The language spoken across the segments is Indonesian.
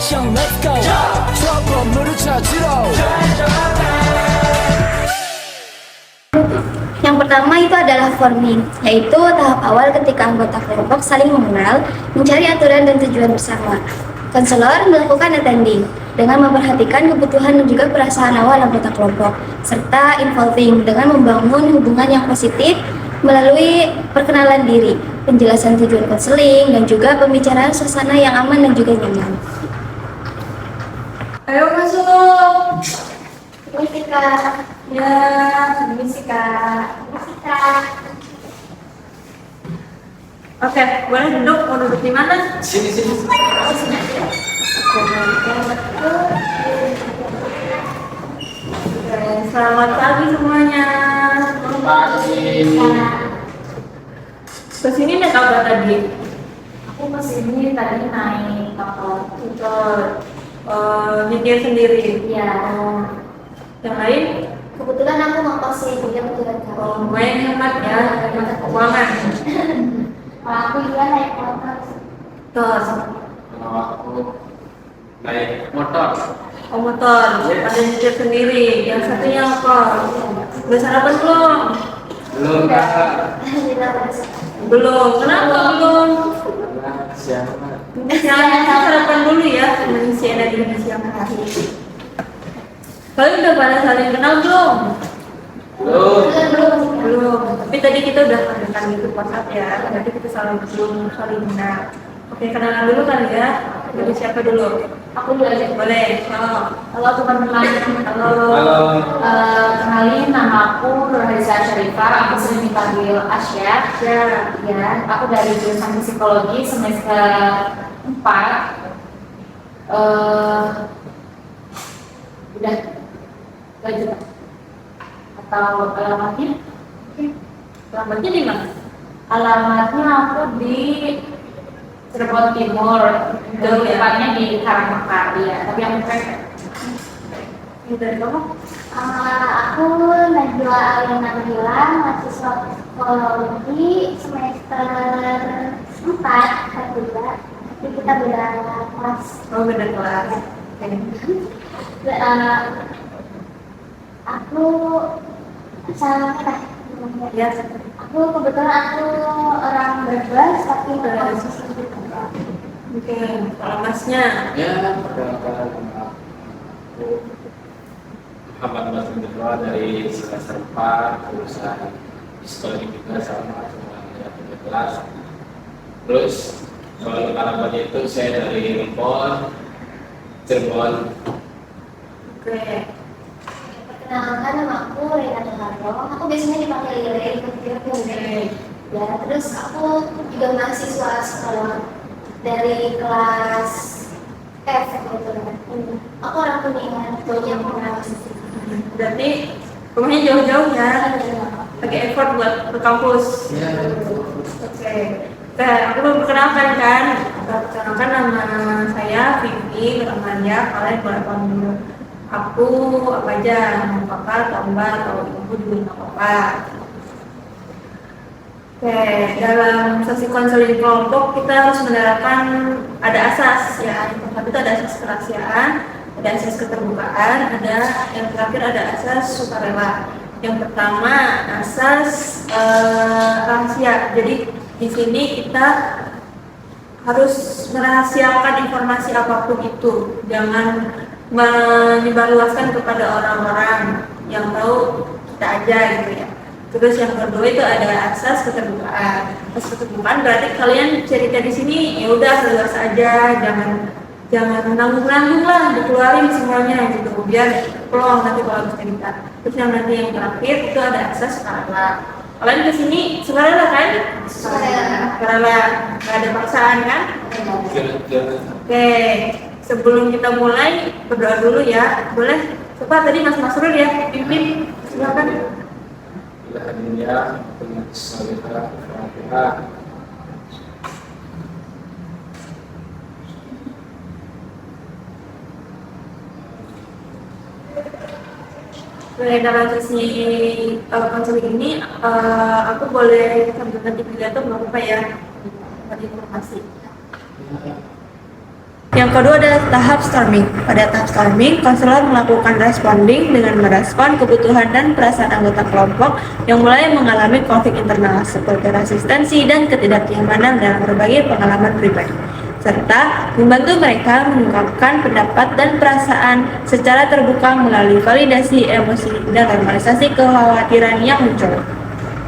action let's go 저 건물을 찾으러 Yang pertama itu adalah forming, yaitu tahap awal ketika anggota kelompok saling mengenal, mencari aturan dan tujuan bersama. Konselor melakukan attending dengan memperhatikan kebutuhan dan juga perasaan awal anggota kelompok, serta involving dengan membangun hubungan yang positif melalui perkenalan diri, penjelasan tujuan konseling, dan juga pembicaraan suasana yang aman dan juga nyaman. Ayo masuk. Permisi Kak. Ya, permisi Kak. Permisi Kak. Oke, boleh duduk. Mau duduk di mana? sini Oke, selamat pagi semuanya. pagi Kesini naik apa tadi? Aku kesini tadi naik kapal. Nyetir sendiri. Iya. Yang lain? Kebetulan aku ngekos sih, jadi kebetulan Kak. Lumayan hemat ya, hemat keuangan. Kalau aku juga naik motor. Terus, kalau aku naik motor motor, ada nyetir sendiri. Yang satunya apa? Udah sarapan belum? belum Kak Alhamdulillah berhasil. Belum. Kenapa belum? karena siang Siang sarapan dulu ya, teman siang di siang hari. Kalian udah pada saling kenal belum? belum Belum. Tapi tadi kita udah kenalkan gitu WhatsApp ya. Tadi kita belum saling kenal. Oke, kenalan dulu kali ya. Dari siapa dulu? Aku dulu aja. Boleh. Halo. Halo teman-teman. halo Kenalin, nama aku Nurhaliza Syarifah. Aku sering dipanggil Asya. Ya. Ya, aku dari jurusan psikologi semester 4. Udah lanjut atau alamatnya? Alamatnya di mana? Alamatnya aku di Cirebon Timur, Jauh ya? tepatnya di Karangmekar, ya. Tapi yang Ini dari kamu? aku Najwa Alina Nabila, mahasiswa psikologi semester 4 juga. Tapi kita beda kelas. Oh, beda kelas. Aku salah kata. Ya. Aku kebetulan aku orang Brebes tapi posisi di Oke. Kalau masnya? ya perkenalkan nama aku Muhammad Basri Dua dari semester 4 jurusan psikologi juga sama semuanya di kelas. Terus kalau alamatnya itu saya dari Rempon Cirebon. Oke. Perkenalkan, nama aku Rena Tuharto. Aku biasanya dipanggil Lele, ya. Terus aku juga mahasiswa sekolah dari kelas F gitu. Aku orang Kuningan, jauhnya aku Berarti rumahnya jauh-jauh ya? Pakai effort buat ke kampus. Ya, Oke. Nah, aku mau perkenalkan kan. Perkenalkan nama saya Vivi Rahmania. Kalian boleh panggil aku apa aja, nama papa, tambah atau ibu juga nggak apa-apa. Oke, dalam sesi konseling kelompok kita harus menerapkan ada asas ya. Yang pertama itu ada asas kerahasiaan, ada asas keterbukaan, ada yang terakhir ada asas sukarela. Yang pertama asas rahasia. Jadi di sini kita harus merahasiakan informasi apapun itu, jangan menyebarluaskan kepada orang-orang yang tahu kita aja gitu ya. Terus yang kedua itu ada asas keterbukaan. Asas keterbukaan berarti kalian cerita di sini ya udah luas aja, jangan nanggung-nanggung lah, dikeluarin semuanya gitu biar plong nanti kalau harus cerita. Terus yang nanti yang terakhir itu ada asas sukarela. Kalian kesini sukarela kan? Sukarela, nggak ada paksaan kan? Oke, sebelum kita mulai berdoa dulu ya, boleh? Coba tadi Mas Masrul ya, pimpin, silakan. Alhamdulillah, dengan salihah, Fatihah. Dalam sesi konseling ini, aku boleh sambil nanti pidato nggak apa-apa ya, tadi informasi. Yang kedua adalah tahap storming. Pada tahap storming, konselor melakukan responding dengan merespon kebutuhan dan perasaan anggota kelompok yang mulai mengalami konflik internal seperti resistensi dan ketidaknyamanan dalam berbagai pengalaman pribadi, serta membantu mereka mengungkapkan pendapat dan perasaan secara terbuka melalui validasi emosi dan normalisasi kekhawatiran yang muncul.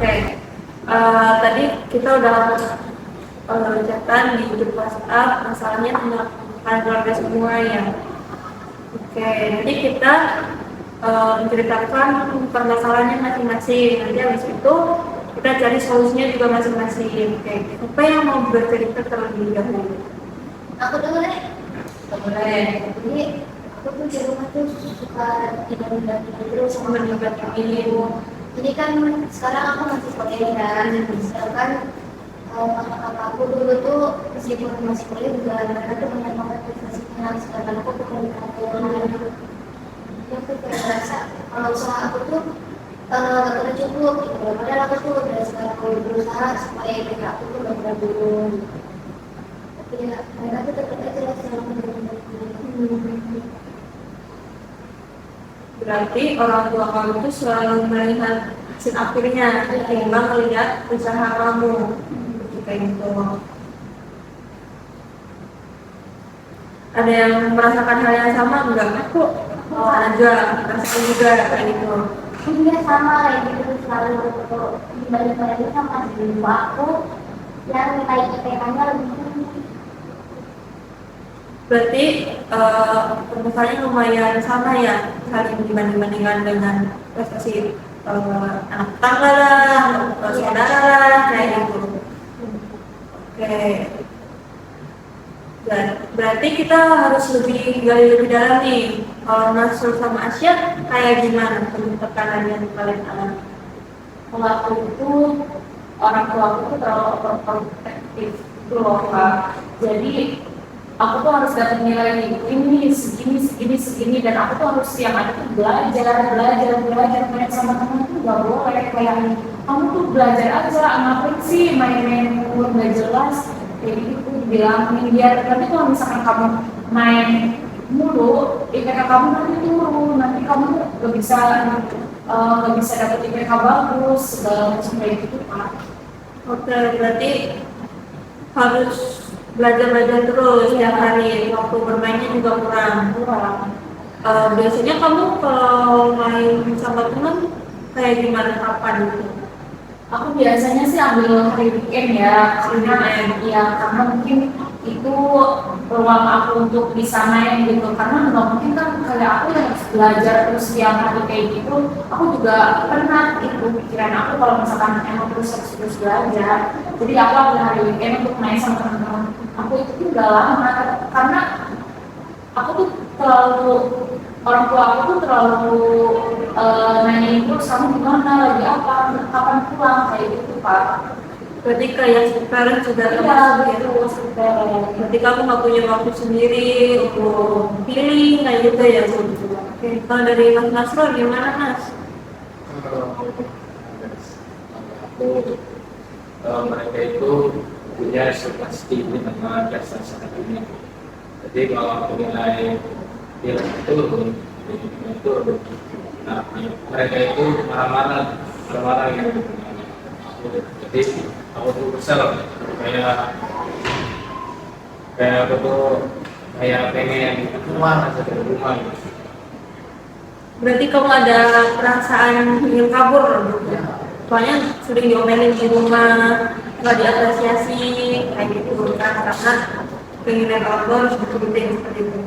Oke, tadi kita udah catatan di grup WhatsApp masalahnya tentang keluarga semua ya. Oke, jadi kita menceritakan permasalahannya masing-masing. Nanti habis itu kita cari solusinya juga masing-masing. Oke, siapa yang mau bercerita terlebih dahulu? Aku dulu deh. Boleh. Jadi aku tuh di rumah tuh suka tidur terus sama Meningkat ini. Jadi kan sekarang aku masih kuliah kan, misalkan kakak-kakak aku dulu tuh meskipun masih kuliah juga mereka tuh banyak banget prestasi finans, sedangkan aku pekerjaan. Jadi aku kayak merasa kalau usaha aku tuh gak pernah cukup gitu. Padahal aku tuh udah sekarang berusaha supaya IPK aku tuh gak pernah turun. Tapi ya mereka tuh tetap aja selalu menurunkan. Berarti orang tua kamu tuh selalu melihat hasil akhirnya, ketimbang melihat usaha kamu. Kayak gitu. Ada yang merasakan hal yang sama enggak? Aku aja merasakan juga kayak gitu. Iya sama kayak gitu selalu dibanding sama ibu aku yang nilai IPK-nya lebih tinggi. Berarti permasalahannya lumayan sama ya, saling dibanding-bandingkan dengan prestasi anak tetangga lah, saudara lah, kayak gitu. Oke. Dan berarti kita harus lebih gali lebih dalam nih. Kalau Nasrul sama Asya kayak gimana tekanan yang kalian alami? Kalau aku itu orang tua aku tuh terlalu overprotective itu loh Kak. Jadi aku tuh harus dapat nilai ini segini dan aku tuh harus yang ada tuh belajar banyak sama temen tuh gak boleh kayak kamu tuh belajar aja ngapain sih main-main nggak jelas kayak gitu dibilangin biar nanti kalau misalkan kamu main mulu IPK kamu nanti turun, nanti kamu gak bisa dapet IPK bagus segala macam kayak gitu Pak. Oke, berarti harus belajar terus setiap hari, waktu bermainnya juga kurang. Biasanya kamu kalau main sama teman kayak gimana, kapan gitu? Aku biasanya sih ambil hari weekend ya, karena mungkin itu peluang aku untuk bisa main gitu, karena nggak mungkin kan kayak aku yang harus belajar terus tiap hari kayak gitu. Aku juga pernah itu pikiran aku kalau misalkan emang terus belajar, jadi aku ambil hari weekend untuk main sama teman-teman aku itu tuh gak lama, karena aku tuh terlalu orang tua aku tuh terlalu nanyain terus kamu gimana lagi apa kapan pulang kayak gitu Pak. Berarti kayak parents juga termasuk gitu. Berarti kamu nggak punya waktu sendiri untuk pilih kayak gitu ya. Oke, kalau dari Mas Nasrul gimana Mas? Mereka itu punya ekspektasi tinggi dengan prestasi akademik. Jadi kalau aku nilai turun, nah mereka itu marah-marah gitu. Jadi aku tuh kesel kayak aku tuh kayak pengen keluar aja dari rumah gitu. Berarti kamu ada perasaan ingin kabur gitu. Soalnya sering diomelin di rumah, nggak diapresiasi kayak gitu kan, karena pengen kabur seperti itu.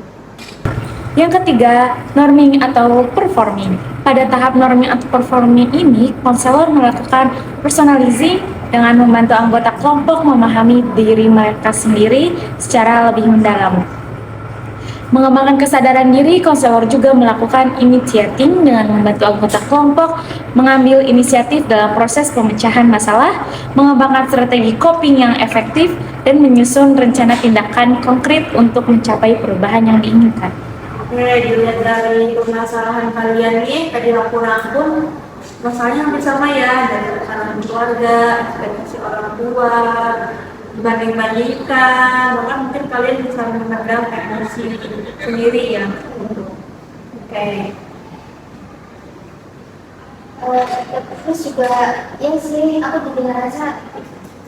Yang ketiga, norming atau performing. Pada tahap norming atau performing ini, konselor melakukan personalizing dengan membantu anggota kelompok memahami diri mereka sendiri secara lebih mendalam. Mengembangkan kesadaran diri, konselor juga melakukan initiating dengan membantu anggota kelompok mengambil inisiatif dalam proses pemecahan masalah, mengembangkan strategi coping yang efektif, dan menyusun rencana tindakan konkret untuk mencapai perubahan yang diinginkan. Oke, dilihat dari permasalahan kalian nih, tadi aku rangkum masalahnya hampir sama ya, dari tekanan keluarga, ekspektasi orang tua, dibanding-bandingkan, bahkan mungkin kalian bisa memendam emosi sendiri ya. Oke. Terus juga ya sih, aku juga ngerasa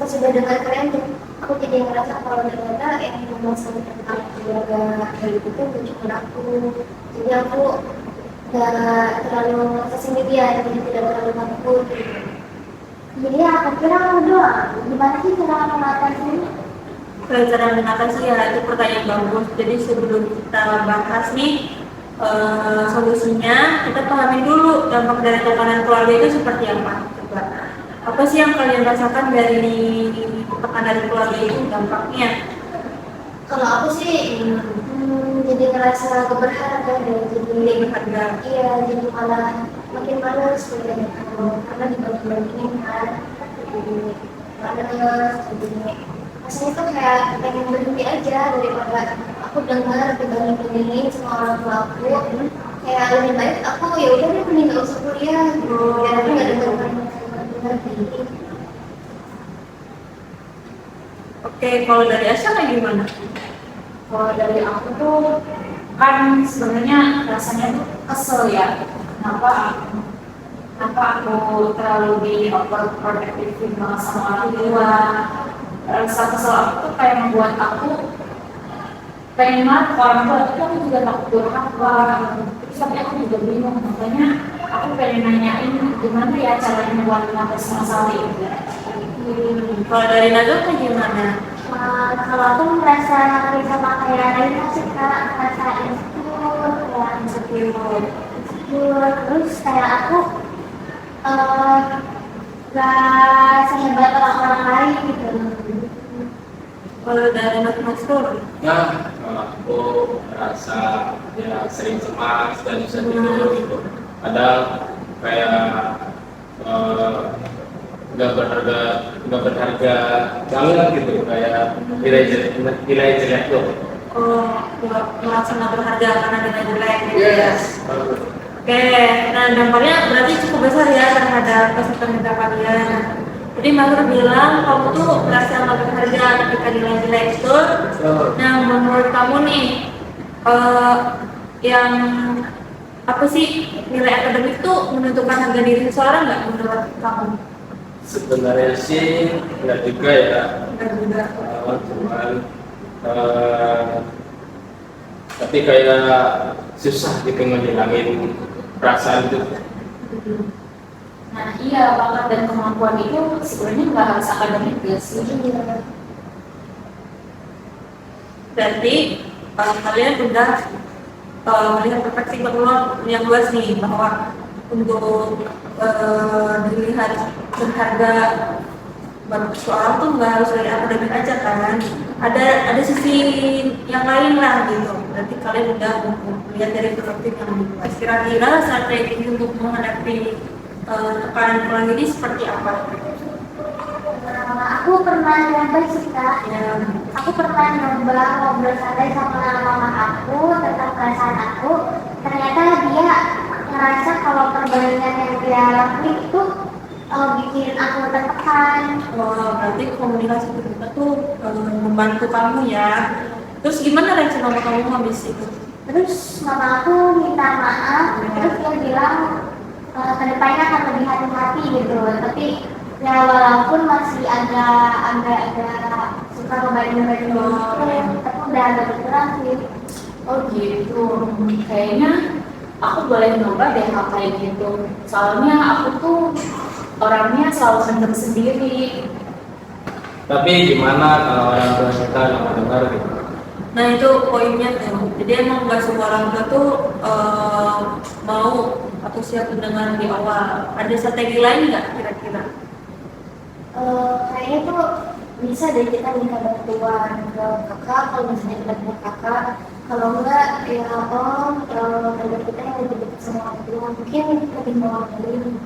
pas sudah dengar kalian tuh, aku jadi ngerasa kalau ternyata yang masalah tentang keluarga kayak gitu tuh bukan cuma aku. Jadi aku gak terlalu merasa sendirian, jadi tidak terlalu takut gitu. Jadi ya aku kira aku doang, gimana sih cara mengatasi ini? Cara mengatasi ya itu pertanyaan bagus. Jadi sebelum kita bahas nih solusinya, kita pahami dulu dampak dari tekanan keluarga itu seperti apa. Coba, apa sih yang kalian rasakan dari tekanan dari keluarga itu dampaknya? Kalau aku sih jadi ngerasa keberharga dan jadi Berharga. iya, jadi malah makin malas sebenarnya karena dibanding-bandingin kan, jadi malas, jadi rasanya tuh kayak pengen berhenti aja daripada aku dengar dibanding-bandingin sama orang tua aku, kayak lebih baik aku ya udah deh mending nggak usah kuliah gitu, biar aku nggak dengar gitu. Oke, kalau dari Asya kayak gimana? Kalau dari aku tuh kan sebenarnya rasanya tuh kesel ya. Kenapa aku terlalu di overprotective banget sama orang tua. Rasa kesel aku tuh kayak membuat aku pengen banget ke orang tua, tapi aku juga takut durhaka. Terus tapi aku juga bingung, makanya aku pengen nanyain gimana ya caranya buat mengatasi masalah itu. Kalau dari Nazar kayak gimana? Kalau aku merasa sama kayak lain sih kak, merasa insecure, kayak insecure, terus kayak aku gak sehebat orang-orang lain gitu. Kalau dari Mas Tur, Ya, kalau aku merasa ya sering cemas dan bisa tidur gitu. Kadang kayak nggak berharga banget gitu, kayak nilai jelek tuh. merasa nggak berharga karena nilai jelek gitu ya. Oke, nah dampaknya berarti cukup besar ya terhadap kesehatan mental kalian. Jadi Mas Tur bilang kamu tuh merasa nggak berharga ketika nilai jelek itu. Nah, menurut kamu nih, yang apa sih nilai akademik tuh menentukan harga diri seseorang nggak menurut kamu? Sebenarnya sih nggak juga ya, Enggak juga. cuman tapi kayak susah gitu ngehilangin perasaan itu. Nah iya, bakat dan kemampuan itu sebenarnya nggak harus akademik ya sih. Berarti kalian udah melihat perspektif yang luas nih bahwa untuk dilihat berharga seorang tuh nggak harus dari akademik aja kan, ada sisi yang lain lah gitu. Berarti kalian udah melihat dari perspektif yang lebih luas. Kira-kira strategi untuk menghadapi tekanan keluarga ini seperti apa? Aku pernah nyoba sih kak, Ya, aku pernah nyoba ngobrol santai sama mama aku tentang perasaan aku. Ternyata dia ngerasa kalau perbandingan yang dia lakuin itu bikin aku tertekan. berarti komunikasi terbuka tuh membantu kamu ya. Terus gimana reaksi mama kamu habis itu? Terus mama aku minta maaf, terus dia bilang kedepannya akan lebih hati-hati gitu. Tapi ya walaupun masih agak suka ngebanding-banding gitu, tapi udah agak berkurang sih. Oh gitu, kayaknya aku boleh nyoba deh hal kayak gitu. Soalnya aku tuh orangnya selalu pendem sendiri. Tapi gimana kalau orang tua kita nggak mendengar gitu? Nah itu poinnya tuh. Jadi emang nggak semua orang tua tuh mau atau siap mendengar di awal. Ada strategi lain nggak kira-kira? Kayaknya tuh bisa deh kita minta bantuan ke kakak kalau misalnya kita punya kakak. Kalau enggak ya om, tante kita yang lebih dekat sama orang tua mungkin lebih mewakili.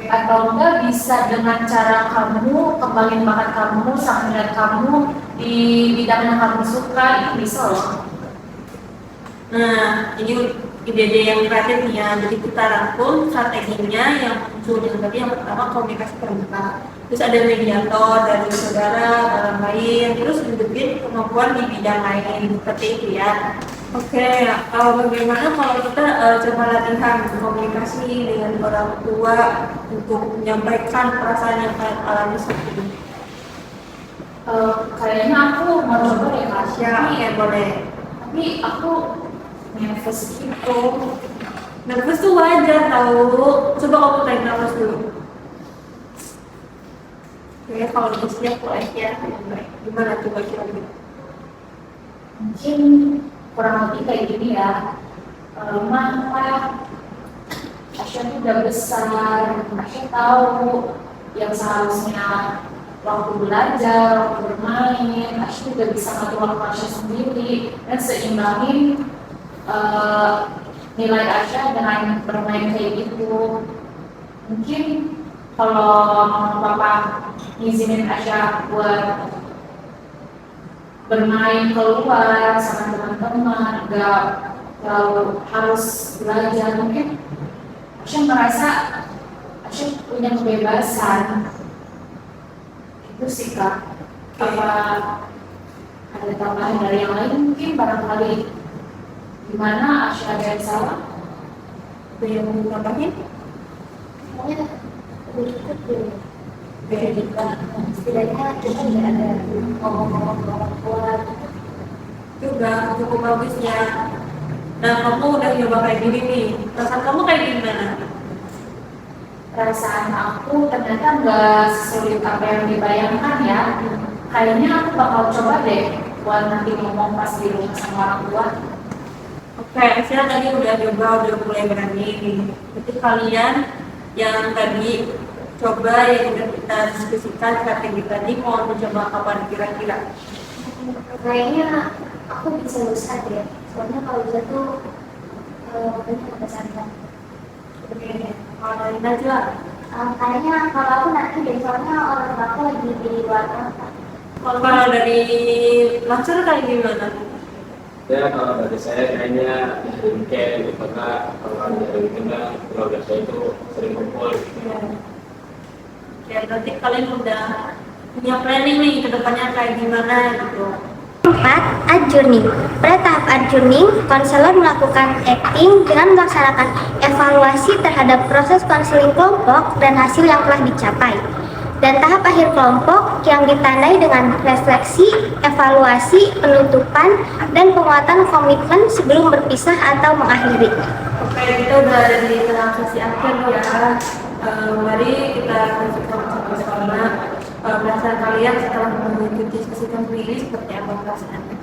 Atau enggak bisa dengan cara kamu kembangin bakat kamu, minat kamu di bidang yang kamu suka, itu bisa loh. Nah ini ide-ide yang kreatif nih ya. Jadi kita rangkum strateginya yang muncul yang tadi. Yang pertama komunikasi terbuka. Terus ada mediator dari saudara, orang lain. kemampuan di bidang lain seperti itu ya. Oke, bagaimana kalau kita coba latihan komunikasi dengan orang tua untuk menyampaikan perasaan yang kalian alami saat ini? Kayaknya aku mau coba deh Kak. Ya, boleh. Tapi aku nervous gitu. Nervous tuh wajar tahu. Coba kamu tarik nafas dulu. Oke, kalau udah siap boleh ya. Baik. Gimana coba kira-kira? Mungkin kurang lebih kayak gini ya. Mama Asya tuh udah besar, Asya tahu yang seharusnya waktu belajar, waktu bermain, Asya udah bisa ngatur waktu Asya sendiri dan seimbangin nilai Asya dengan bermain kayak gitu. Mungkin kalau mama papa ngizinin Asya buat bermain keluar sama teman-teman, nggak terlalu harus belajar, mungkin Asya merasa Asya punya kebebasan. Itu sih Kak. Apa ada tambahan dari yang lain? Mungkin barangkali gimana Asya ada yang salah? Ada yang mau tambahin? Pokoknya berikut dulu. Setidaknya kita tidak ada ngomong-ngomong ke orang tua. Itu udah cukup bagus ya. Nah, kamu udah nyoba kayak gini nih. Perasaan kamu kayak gimana? Perasaan aku ternyata nggak sesulit apa yang dibayangkan ya. Kayaknya aku bakal coba deh buat nanti ngomong pas di rumah sama orang tua. Oke, saya tadi udah coba, udah mulai berani. Jadi kalian yang tadi coba yang udah kita diskusikan strategi tadi mau mencoba kapan kira-kira? Kayaknya aku bisa lusa deh. Soalnya kalau lusa tuh banyak kesannya. Oke, kalau dari Najwa, Kayaknya kalau aku nanti deh, soalnya orang tua aku lagi di luar kota. kalau dari Mansur kayak gimana? Ya kalau dari saya kayaknya kayak gitu karena kalau dari kita keluarga saya itu sering kumpul. Ya, berarti kalian udah punya planning nih ke depannya kayak gimana gitu. 4. Adjourning. Pada tahap adjourning, konselor melakukan acting dengan melaksanakan evaluasi terhadap proses konseling kelompok dan hasil yang telah dicapai. Dan tahap akhir kelompok yang ditandai dengan refleksi, evaluasi, penutupan, dan penguatan komitmen sebelum berpisah atau mengakhiri. Oke, kita udah ada di tahap sesi akhir ya. Mari kita lanjutkan bersama perasaan kalian setelah mengikuti sesi ini seperti apa perasaannya?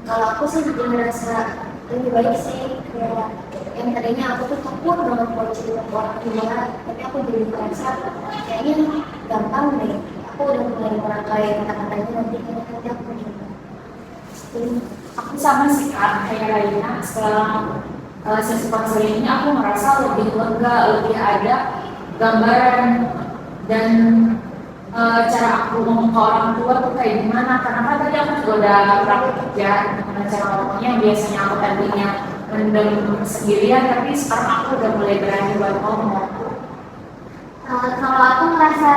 Kalau aku sih jadi merasa lebih baik sih, kayak yang tadinya aku tuh takut banget kalau cerita ke orang tua, tapi aku jadi merasa kayaknya gampang deh. Aku udah mulai merangkai kata-katanya nanti aku coba. Aku sama sih Kak, kayak Raina setelah sesi konseling ini aku merasa lebih lega, lebih ada gambaran dan cara aku ngomong ke orang tua tuh kayak gimana. Karena kan tadi aku juga udah praktik ya dengan cara ngomongnya, biasanya aku tadinya mendem sendirian, tapi sekarang aku udah mulai berani buat ngomong. Kalau aku merasa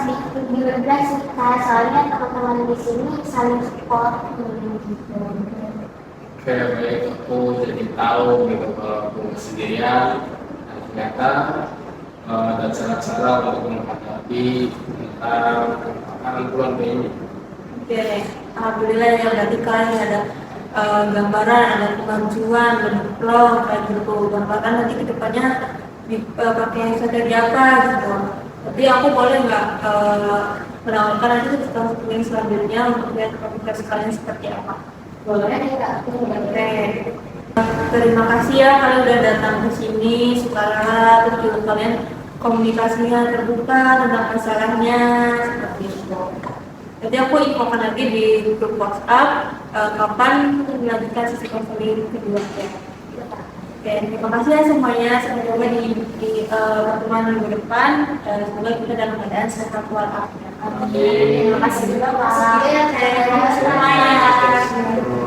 sedikit lebih lega sih, Kak, soalnya teman-teman di sini saling support gitu. Oke, baik aku jadi tahu gitu kalau aku sendirian dan ternyata ada cara-cara untuk menghadapi tentang makanan keluarga ini. Oke, alhamdulillah ya berarti kalian ada gambaran, ada kemajuan, ada vlog kayak gitu. Gambaran nanti kedepannya pakai strategi apa gitu. Tapi aku boleh nggak menawarkan nanti setelah yang selanjutnya untuk lihat komunikasi kalian seperti apa? Boleh ya, Kak? Oke. Terima kasih ya kalian udah datang ke sini, sukarela, terus juga kalian komunikasinya terbuka tentang masalahnya seperti itu. Jadi aku infokan lagi di grup WhatsApp kapan melanjutkan sesi konseling kedua ya. Oke, terima kasih ya semuanya. Sampai jumpa di pertemuan minggu depan. Semoga kita dalam keadaan sehat walafiat. Terima Terima kasih juga Pak. Terima kasih ya, Kak. Terima kasih semuanya.